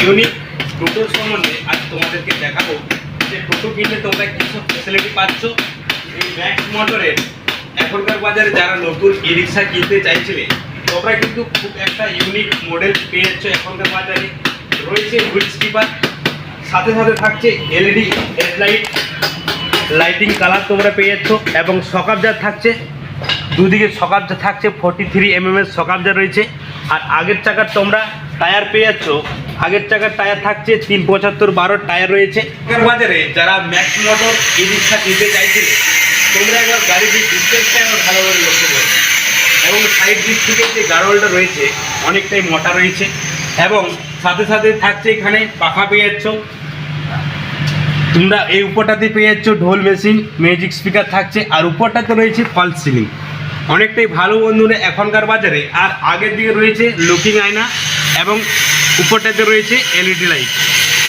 Unique টোটোর সম্বন্ধে আজ তোমাদেরকে দেখাবো যে টোটো কিনলে তোমরা কিছু ফ্যাসিলিটি পাচ্ছ। এই ম্যাক্স মোটরের এখনকার বাজারে যারা নতুন ই রিক্সা কিনতে চাইছিলে তোমরা কিন্তু খুব একটা ইউনিক মডেল পেয়ে যাচ্ছ। এখনকার বাজারে রয়েছে হুইল স্টিপার, সাথে সাথে থাকছে এলইডি হেডলাইট, লাইটিং কালার তোমরা পেয়ে যাচ্ছ এবং শকআবজার থাকছে, দুদিকে শকআবজার থাকছে 43 mm এর শকআবজার রয়েছে। আর আগের চাকার তোমরা টায়ার পেয়ে যাচ্ছ, আগের চাকার টায়ার থাকছে 375/12 টায়ার রয়েছে। এখনকার বাজারে যারা ম্যাক্স মোটর ই রিক্সা কিনতে চাইছিলে তোমরা একবার গাড়ির ডিসটেন্সটা একবার ভালো করে লক্ষ্য করবে এবং সাইড দিক থেকে যে গাড়োয়ালটা রয়েছে অনেকটাই মোটা রয়েছে এবং সাথে সাথে থাকছে এখানে পাখা পেয়ে যাচ্ছ। তোমরা এই উপরটাতে পেয়ে যাচ্ছ ঢোল মেশিন, মিউজিক স্পিকার থাকছে আর উপরটাতে রয়েছে ফলস সিলিং, অনেকটাই ভালো বন্ধুরা এখনকার বাজারে। আর আগের দিকে রয়েছে লুকিং আয়না এবং উপরটাতে রয়েছে এলইডি লাইট।